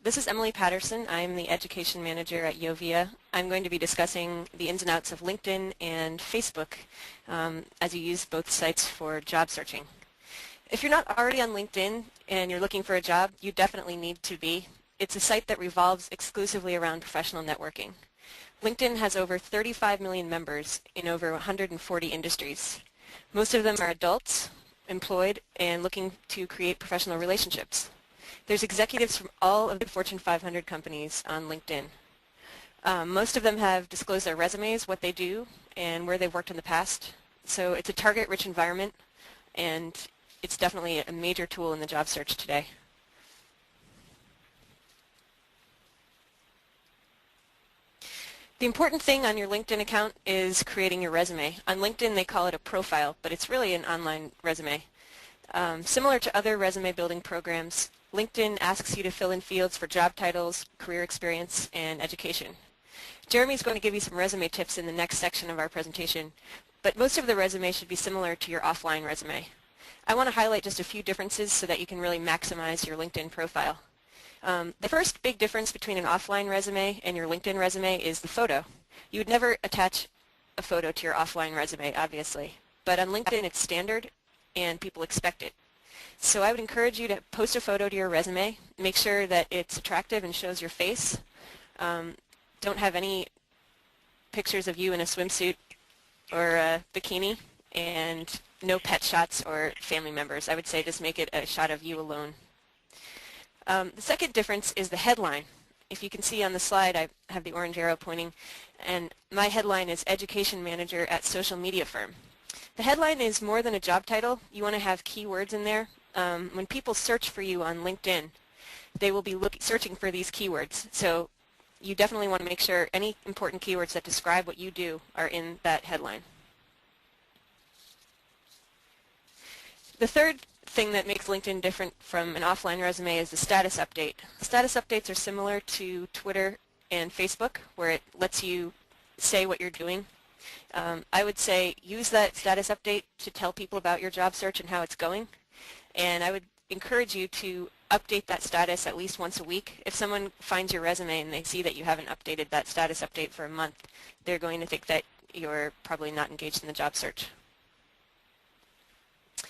This is Emily Patterson. I'm the Education Manager at Yovia. I'm going to be discussing the ins and outs of LinkedIn and Facebook as you use both sites for job searching. If you're not already on LinkedIn and you're looking for a job, you definitely need to be. It's a site that revolves exclusively around professional networking. LinkedIn has over 35 million members in over 140 industries. Most of them are adults, employed, and looking to create professional relationships. There's executives from all of the Fortune 500 companies on LinkedIn. Most of them have disclosed their resumes, what they do, and where they've worked in the past. So it's a target-rich environment, and it's definitely a major tool in the job search today. The important thing on your LinkedIn account is creating your resume. On LinkedIn, they call it a profile, but it's really an online resume. Similar to other resume building programs, LinkedIn asks you to fill in fields for job titles, career experience, and education. Jeremy's going to give you some resume tips in the next section of our presentation, but most of the resume should be similar to your offline resume. I want to highlight just a few differences so that you can really maximize your LinkedIn profile. The first big difference between an offline resume and your LinkedIn resume is the photo. You would never attach a photo to your offline resume, obviously, but on LinkedIn it's standard and people expect it. So I would encourage you to post a photo to your resume. Make sure that it's attractive and shows your face. Don't have any pictures of you in a swimsuit or a bikini, and no pet shots or family members. I would say just make it a shot of you alone. The second difference is the headline. If you can see on the slide, I have the orange arrow pointing, and my headline is Education Manager at Social Media Firm. The headline is more than a job title. You want to have keywords in there. When people search for you on LinkedIn, they will be searching for these keywords. So you definitely want to make sure any important keywords that describe what you do are in that headline. The third thing that makes LinkedIn different from an offline resume is the status update. Status updates are similar to Twitter and Facebook, where it lets you say what you're doing. I would say use that status update to tell people about your job search and how it's going. And I would encourage you to update that status at least once a week. If someone finds your resume and they see that you haven't updated that status update for a month, they're going to think that you're probably not engaged in the job search.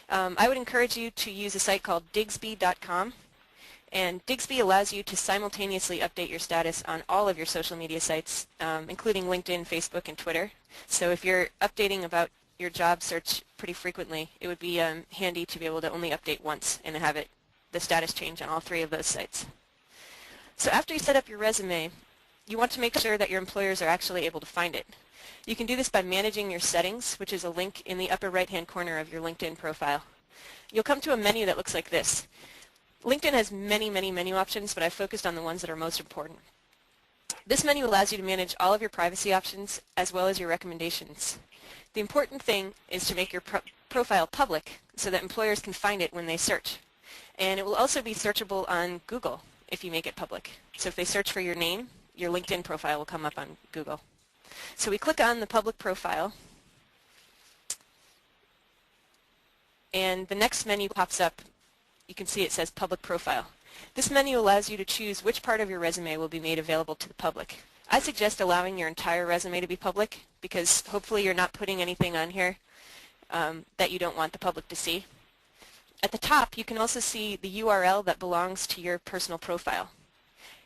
I would encourage you to use a site called Digsby.com. And Digsby allows you to simultaneously update your status on all of your social media sites, including LinkedIn, Facebook, and Twitter. So if you're updating about your job search pretty frequently, it would be handy to be able to only update once and have the status change on all three of those sites. So after you set up your resume, you want to make sure that your employers are actually able to find it. You can do this by managing your settings, which is a link in the upper right-hand corner of your LinkedIn profile. You'll come to a menu that looks like this. LinkedIn has many menu options, but I've focused on the ones that are most important. This menu allows you to manage all of your privacy options as well as your recommendations. The important thing is to make your profile public so that employers can find it when they search. And it will also be searchable on Google if you make it public. So if they search for your name, your LinkedIn profile will come up on Google. So we click on the public profile, and the next menu pops up. You can see it says Public Profile. This menu allows you to choose which part of your resume will be made available to the public. I suggest allowing your entire resume to be public because hopefully you're not putting anything on here that you don't want the public to see. At the top, you can also see the URL that belongs to your personal profile.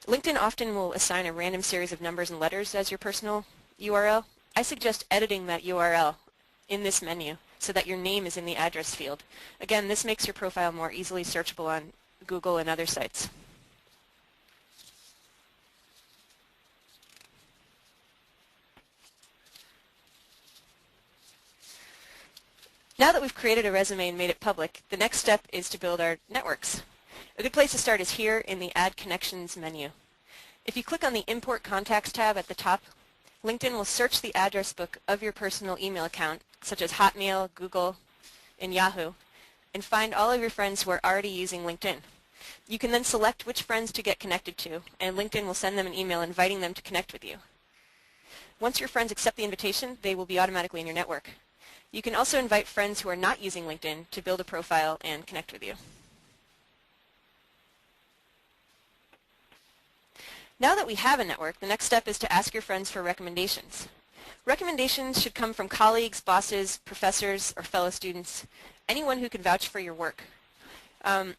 LinkedIn often will assign a random series of numbers and letters as your personal URL. I suggest editing that URL in this menu so that your name is in the address field. Again, this makes your profile more easily searchable on Google and other sites. Now that we've created a resume and made it public, the next step is to build our networks. A good place to start is here in the Add Connections menu. If you click on the Import Contacts tab at the top, LinkedIn will search the address book of your personal email account, such as Hotmail, Google, and Yahoo, and find all of your friends who are already using LinkedIn. You can then select which friends to get connected to, and LinkedIn will send them an email inviting them to connect with you. Once your friends accept the invitation, they will be automatically in your network. You can also invite friends who are not using LinkedIn to build a profile and connect with you. Now that we have a network, the next step is to ask your friends for recommendations. Recommendations should come from colleagues, bosses, professors, or fellow students, anyone who can vouch for your work.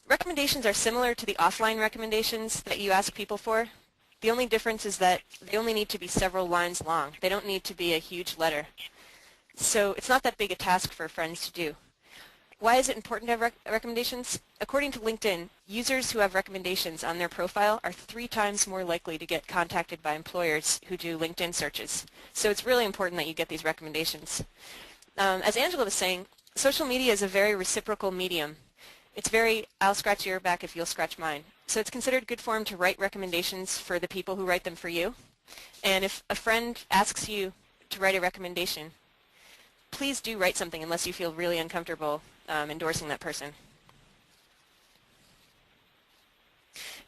Recommendations are similar to the offline recommendations that you ask people for. The only difference is that they only need to be several lines long. They don't need to be a huge letter. So it's not that big a task for friends to do. Why is it important to have recommendations? According to LinkedIn, users who have recommendations on their profile are 3 times more likely to get contacted by employers who do LinkedIn searches. So it's really important that you get these recommendations. As Angela was saying, social media is a very reciprocal medium. It's very, I'll scratch your back if you'll scratch mine. So it's considered good form to write recommendations for the people who write them for you. And if a friend asks you to write a recommendation, please do write something unless you feel really uncomfortable endorsing that person.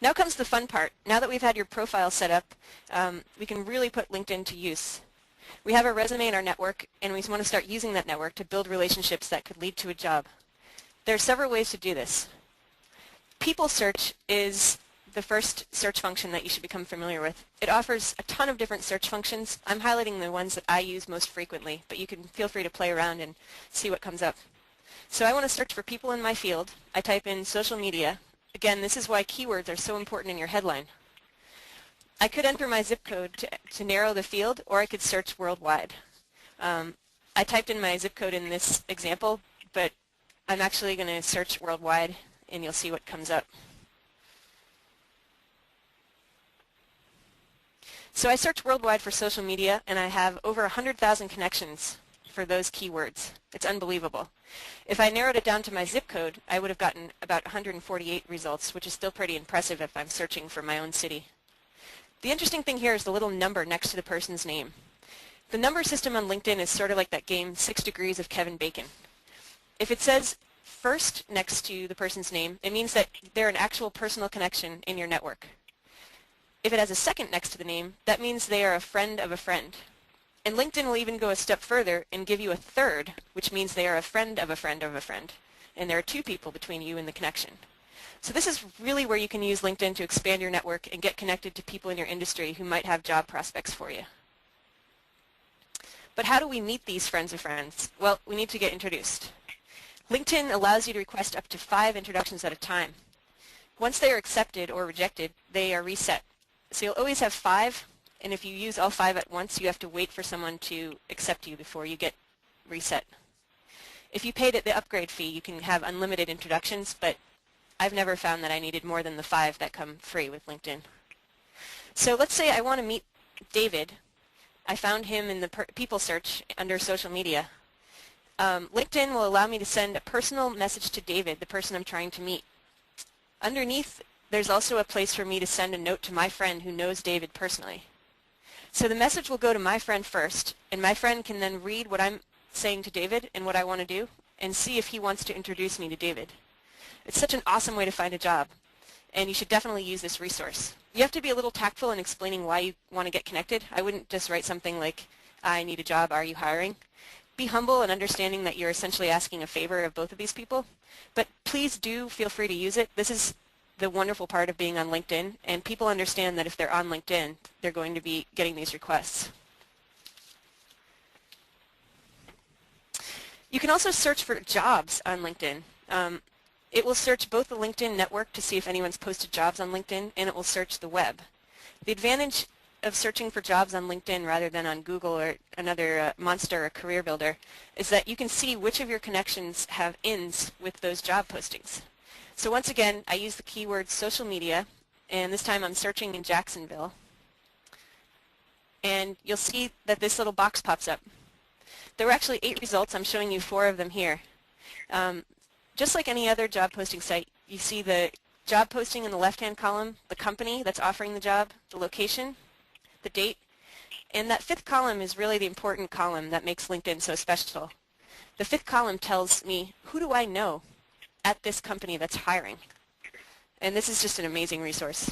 Now comes the fun part. Now that we've had your profile set up, we can really put LinkedIn to use. We have a resume in our network, and we want to start using that network to build relationships that could lead to a job. There are several ways to do this. People search is the first search function that you should become familiar with. It offers a ton of different search functions. I'm highlighting the ones that I use most frequently, but you can feel free to play around and see what comes up. So I want to search for people in my field. I type in social media. Again, this is why keywords are so important in your headline. I could enter my zip code to narrow the field, or I could search worldwide. I typed in my zip code in this example, but I'm actually going to search worldwide, and you'll see what comes up. So I search worldwide for social media, and I have over 100,000 connections for those keywords. It's unbelievable. If I narrowed it down to my zip code, I would have gotten about 148 results, which is still pretty impressive if I'm searching for my own city. The interesting thing here is the little number next to the person's name. The number system on LinkedIn is sort of like that game 6 Degrees of Kevin Bacon. If it says first next to the person's name, it means that they're an actual personal connection in your network. If it has a second next to the name, that means they are a friend of a friend. And LinkedIn will even go a step further and give you a third, which means they are a friend of a friend of a friend. And there are 2 people between you and the connection. So this is really where you can use LinkedIn to expand your network and get connected to people in your industry who might have job prospects for you. But how do we meet these friends of friends? Well, we need to get introduced. LinkedIn allows you to request up to 5 introductions at a time. Once they are accepted or rejected, they are reset. So you'll always have 5, and if you use all 5 at once, you have to wait for someone to accept you before you get reset. If you paid the upgrade fee, you can have unlimited introductions, but I've never found that I needed more than the 5 that come free with LinkedIn. So let's say I want to meet David. I found him in the people search under social media. LinkedIn will allow me to send a personal message to David, the person I'm trying to meet. Underneath, there's also a place for me to send a note to my friend who knows David personally. So the message will go to my friend first, and my friend can then read what I'm saying to David and what I want to do, and see if he wants to introduce me to David. It's such an awesome way to find a job, and you should definitely use this resource. You have to be a little tactful in explaining why you want to get connected. I wouldn't just write something like, I need a job, are you hiring? Be humble and understanding that you're essentially asking a favor of both of these people, but please do feel free to use it. This is the wonderful part of being on LinkedIn, and people understand that if they're on LinkedIn, they're going to be getting these requests. You can also search for jobs on LinkedIn. It will search both the LinkedIn network to see if anyone's posted jobs on LinkedIn, and it will search the web. The advantage of searching for jobs on LinkedIn rather than on Google or another monster or career builder is that you can see which of your connections have ins with those job postings. So once again, I use the keyword social media, and this time I'm searching in Jacksonville. And you'll see that this little box pops up. There were actually 8 results. I'm showing you 4 of them here. Just like any other job posting site, you see the job posting in the left-hand column, the company that's offering the job, the location, the date, and that 5th column is really the important column that makes LinkedIn so special. The 5th column tells me, who do I know at this company that's hiring? And this is just an amazing resource.